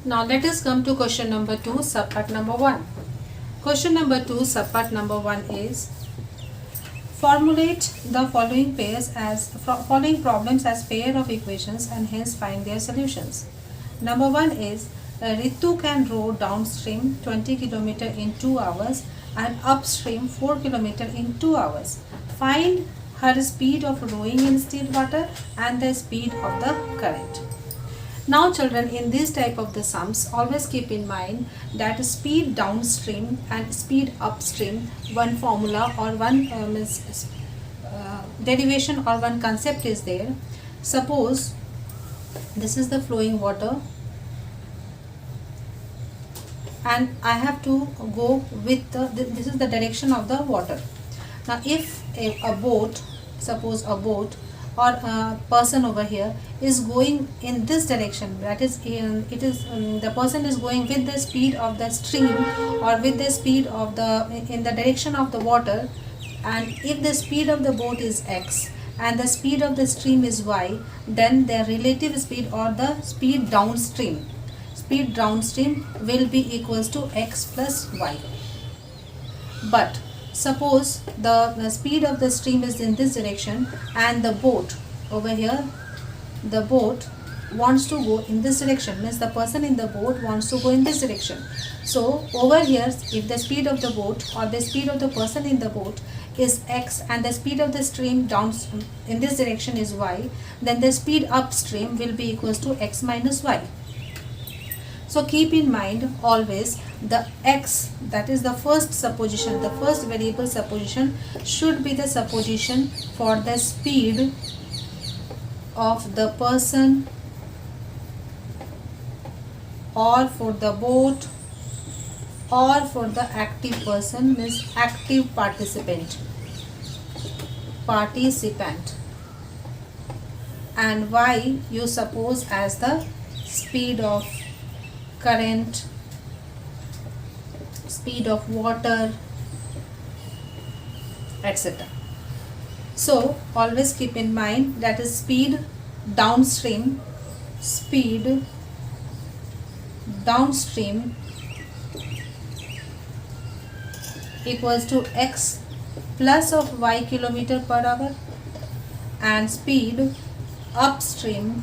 Now let us come to question number 2, subpart number 1. Question number 2, subpart number 1 is, formulate the following problems as pair of equations and hence find their solutions. Number 1 is, Ritu can row downstream 20 km in 2 hours and upstream 4 km in 2 hours. Find her speed of rowing in still water and the speed of the current. Now children, in this type of the sums, always keep in mind that speed downstream and speed upstream, one formula or one derivation or one concept is there. Suppose this is the flowing water and I have to go with this is the direction of the water. Now if a boat, suppose a boat or a person over here is going in this direction, that is the person is going with the speed of the stream or with the speed of in the direction of the water, and if the speed of the boat is x and the speed of the stream is y, then their relative speed or the speed downstream will be equals to x plus y. But suppose the speed of the stream is in this direction and the boat over here, the boat wants to go in this direction, means the person in the boat wants to go in this direction. So over here, if the speed of the boat or the speed of the person in the boat is x and the speed of the stream down in this direction is y, then the speed upstream will be equals to x minus y. So keep in mind always the x, that is the first supposition, the first variable supposition should be the supposition for the speed of the person or for the boat or for the active person, means active participant, and y you suppose as the speed of current, speed of water, etc. So always keep in mind that is speed downstream equals to x plus of y kilometer per hour, and speed upstream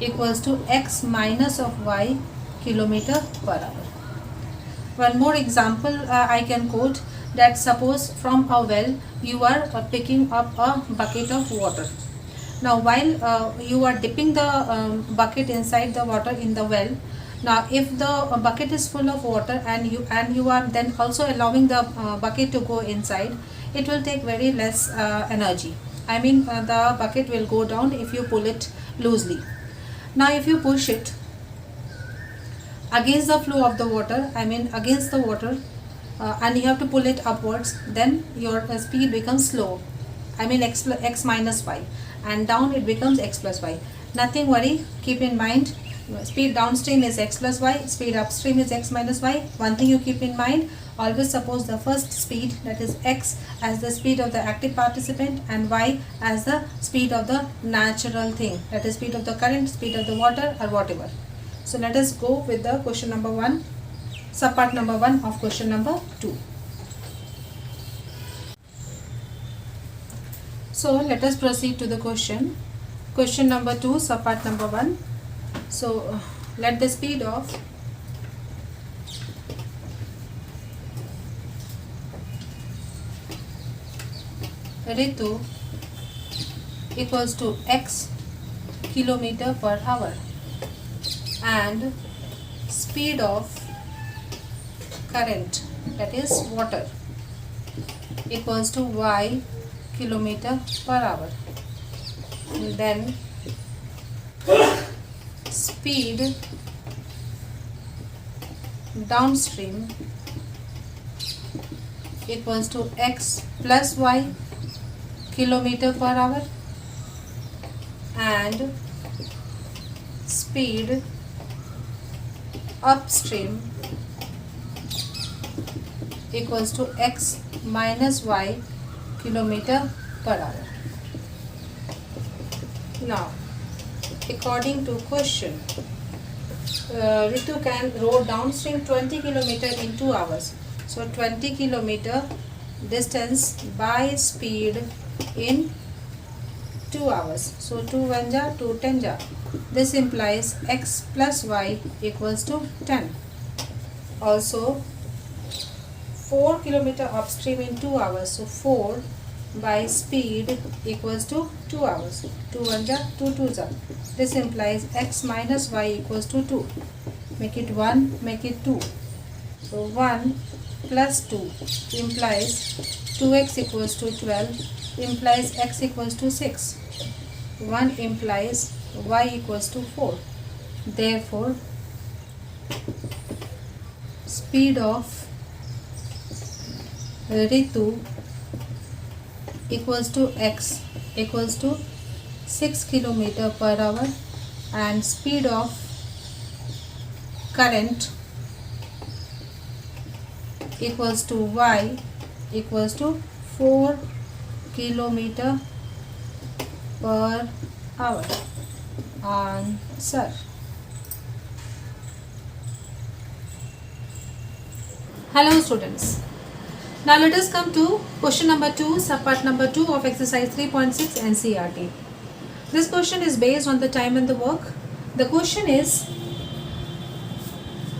equals to x minus of y kilometer per hour. One more example I can quote, that suppose from a well you are picking up a bucket of water. Now while you are dipping the bucket inside the water in the well, now if the bucket is full of water and you are then also allowing the bucket to go inside, it will take very less energy. I mean the bucket will go down if you pull it loosely. Now if you push it against the flow of the water, I mean against the water, and you have to pull it upwards, then your speed becomes slow, I mean x minus y, and down it becomes x plus y. Nothing worry, keep in mind speed downstream is x plus y, speed upstream is x minus y. One thing you keep in mind, always suppose the first speed, that is x, as the speed of the active participant and y as the speed of the natural thing, that is speed of the current, speed of the water or whatever. So let us go with the question number 1, subpart number 1 of question number 2. So let us proceed to the question number 2, subpart number 1. So let the speed of Ritu equals to x kilometer per hour and speed of current, that is water, equals to y kilometer per hour. And then speed downstream equals to x plus y kilometer per hour, and speed upstream equals to x minus y kilometer per hour. Now according to question, Ritu can row downstream 20 kilometer in 2 hours. So 20 kilometer distance by speed in 2 hours. So 2 1 ja, 2 10 ja. This implies x plus y equals to 10. Also 4 kilometer upstream in 2 hours. So 4 by speed equals to 2 hours. 2 1 ja, 2 2 ja. This implies x minus y equals to 2. Make it 1, make it 2. So 1 plus 2 implies 2x equals to 12, implies x equals to 6. 1 implies y equals to 4. Therefore, speed of Ritu equals to x equals to 6 kilometer per hour, and speed of current equals to y equals to 4 kilometer per hour. Answer. Hello students. Now let us come to question number 2, subpart number 2 of exercise 3.6 NCERT. This question is based on the time and the work. The question is,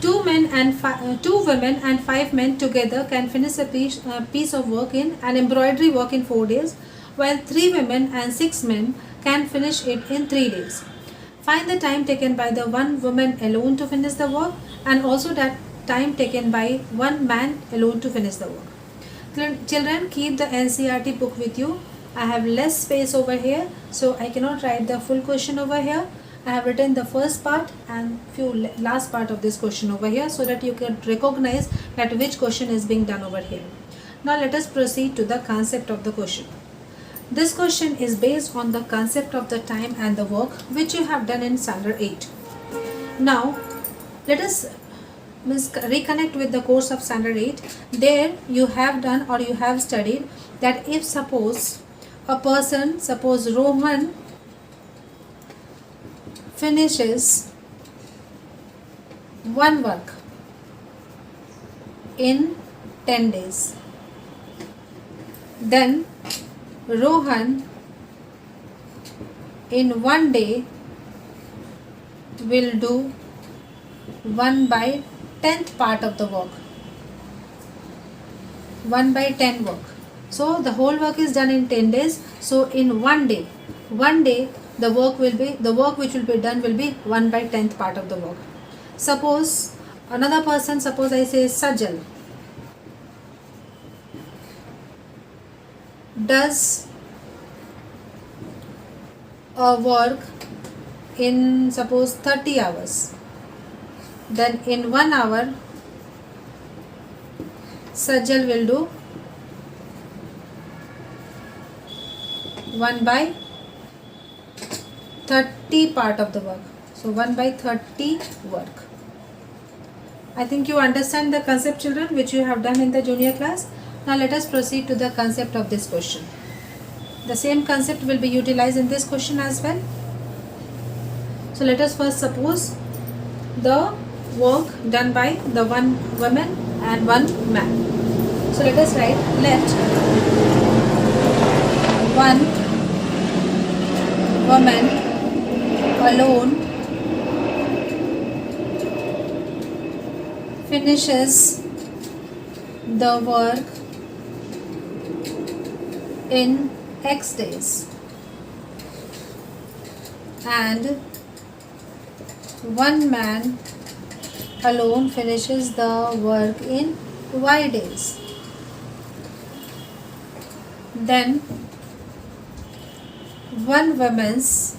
two women and 5 men together can finish a piece of work in an embroidery work in 4 days, while 3 women and 6 men can finish it in 3 days. Find the time taken by the one woman alone to finish the work, and also that time taken by one man alone to finish the work. Children, keep the NCERT book with you. I have less space over here, so I cannot write the full question over here. I have written the first part and few last part of this question over here, so that you can recognize that which question is being done over here. Now let us proceed to the concept of the question. This question is based on the concept of the time and the work which you have done in standard 8. Now let us reconnect with the course of standard 8. There you have done or you have studied that if suppose a person, suppose Rohan, finishes one work in 10 days, then Rohan in 1 day will do 1 by 10th part of the work, 1 by 10 work. So the whole work is done in 10 days. So in 1 day, the work which will be done will be 1 by 10th part of the work. Suppose another person, suppose I say Sajal, does a work in suppose 30 hours. Then in 1 hour, Sajal will do 1 by 30 part of the work. So 1 by 30 work. I think you understand the concept, children, which you have done in the junior class. Now let us proceed to the concept of this question. The same concept will be utilized in this question as well. So let us first suppose the work done by the one woman and one man. So let us write, let one woman alone finishes the work in X days, and one man alone finishes the work in Y days. Then one woman's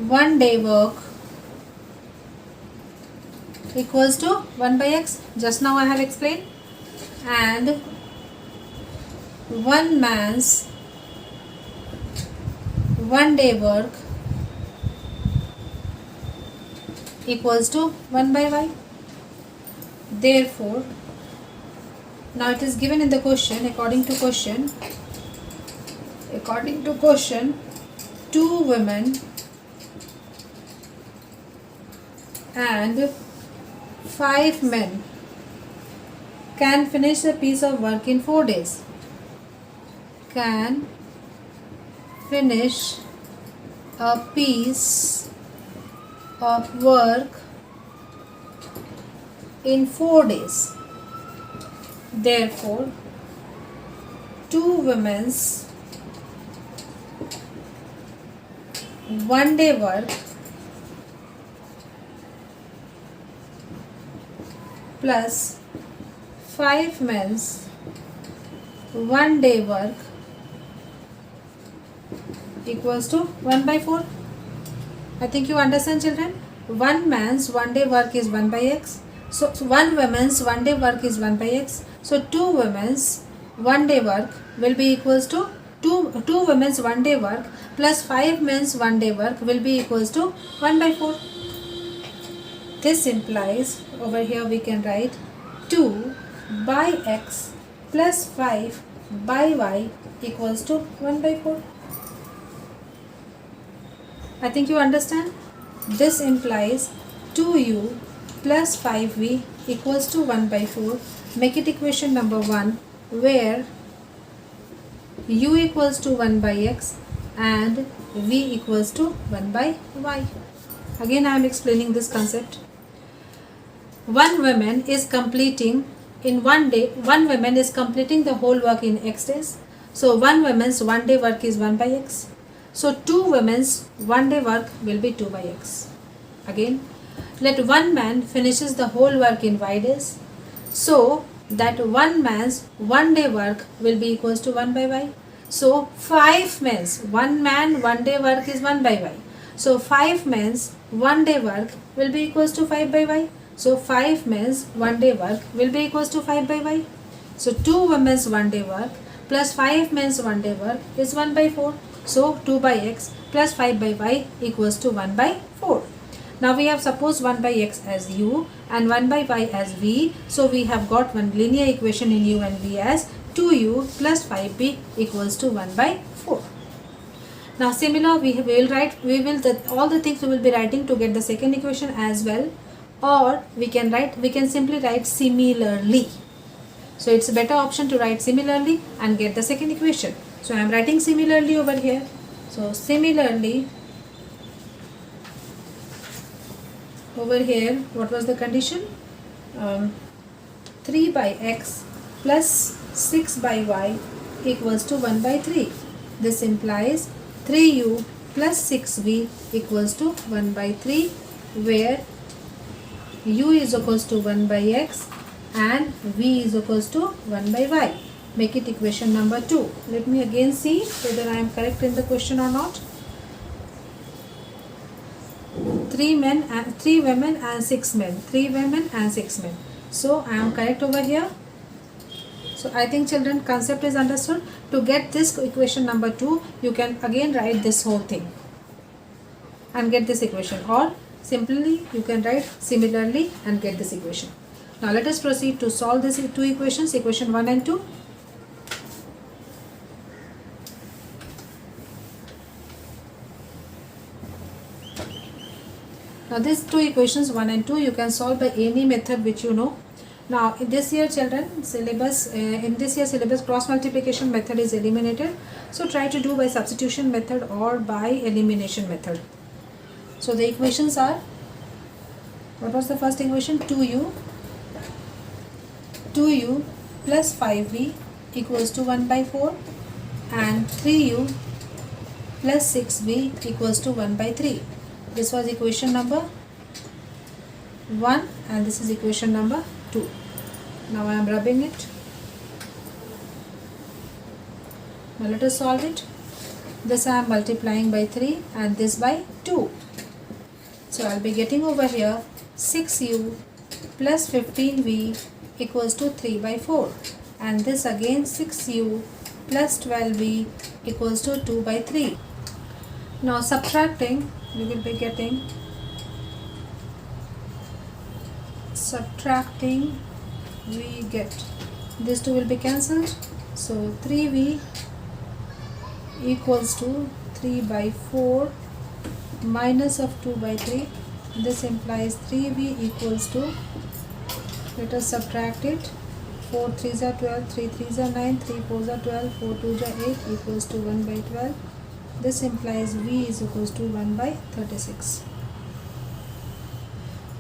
1 day work equals to 1 by X. Just now I have explained. And one man's 1 day work equals to 1 by Y. Therefore, now it is given in the question, according to question, 2 women and 5 men can finish a piece of work in 4 days. Can finish a piece of work in 4 days. Therefore, 2 women's 1 day work plus 5 men's 1 day work equals to 1 by 4. I think you understand, children. One man's 1 day work is 1 by x. So 1 woman's 1 day work is 1 by x. So 2 women's 1 day work will be equals to 2 women's 1 day work plus 5 men's 1 day work will be equals to 1 by 4. This implies, over here we can write 2 by x plus 5 by y equals to 1 by 4. I think you understand. This implies 2u plus 5v equals to 1 by 4. Make it equation number 1, where u equals to 1 by x and v equals to 1 by y. Again I am explaining this concept. One woman is completing in 1 day, 1 woman is completing the whole work in x days. So 1 woman's 1 day work is 1 by x. So 2 women's 1 day work will be 2 by x. Again, let 1 man finishes the whole work in y days. So that 1 man's 1 day work will be equals to 1 by y. So 5 men's 1 man 1 day work is 1 by y. So 5 men's 1 day work will be equals to 5 by y. So 5 men's 1 day work will be equals to 5 by y. So 2 women's 1 day work plus 5 men's 1 day work is 1 by 4. So 2 by x plus 5 by y equals to 1 by 4. Now we have supposed 1 by x as u and 1 by y as v. So we have got one linear equation in u and v as 2u plus 5b equals to 1 by 4. Now similar all the things we will be writing to get the second equation as well, or we can simply write similarly. So it's a better option to write similarly and get the second equation. So I am writing similarly over here. So similarly, over here, what was the condition? 3 by x plus 6 by y equals to 1 by 3. This implies 3u plus 6v equals to 1 by 3, where u is equals to 1 by x and v is equals to 1 by y. Make it equation number 2. Let me again see whether I am correct in the question or not. 3 women and 6 men. 3 women and 6 men. So I am correct over here. So I think children, concept is understood. To get this equation number 2, you can again write this whole thing and get this equation, or simply you can write similarly and get this equation. Now let us proceed to solve these two equations, equation 1 and 2. Now these two equations 1 and 2 you can solve by any method which you know. Now in this year children syllabus, cross multiplication method is eliminated. So try to do by substitution method or by elimination method. So the equations are, what was the first equation? 2u plus 5v equals to 1 by 4 and 3u plus 6v equals to 1 by 3. This was equation number 1 and this is equation number 2. Now I am rubbing it. Now let us solve it. This I am multiplying by 3 and this by 2. So I will be getting over here 6u plus 15v equals to 3 by 4, and this again 6u plus 12v equals to 2 by 3. Now subtracting, we will be getting, we get these two will be cancelled. So 3v equals to 3 by 4 minus of 2 by 3. This implies 3v equals to, let us subtract it, 4 3s are 12, 3 3s are 9, 3 4s are 12, 4 2s are 8 equals to 1 by 12. This implies v is equals to 1 by 36.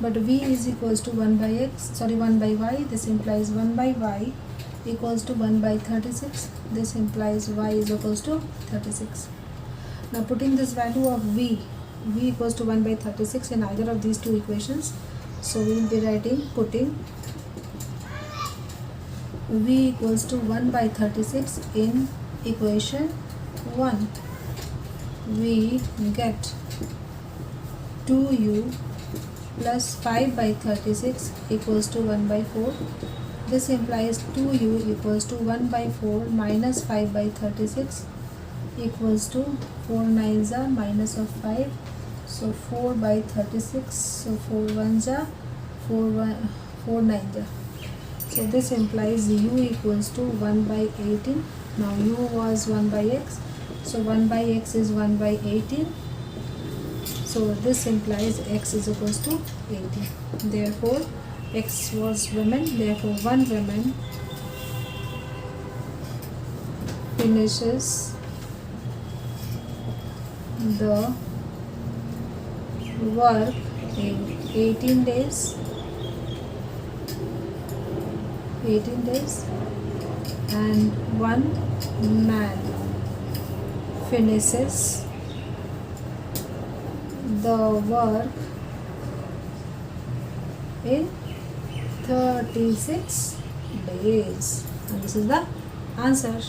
But v is equals to 1 by y. This implies 1 by y equals to 1 by 36. This implies y is equals to 36. Now putting this value of v equals to 1 by 36 in either of these two equations. So we will be putting v equals to 1 by 36 in equation 1. We get 2u plus 5 by 36 equals to 1 by 4. This implies 2u equals to 1 by 4 minus 5 by 36 equals to 4 9s are minus of 5. So 4 by 36. So 4 1s are 4 9s are. So this implies u equals to 1 by 18. Now u was 1 by x. So 1 by x is 1 by 18. So this implies x is equals to 18. Therefore x was women. Therefore one woman finishes the work in 18 days. 18 days, and one man finishes the work in 36 days. And this is the answer.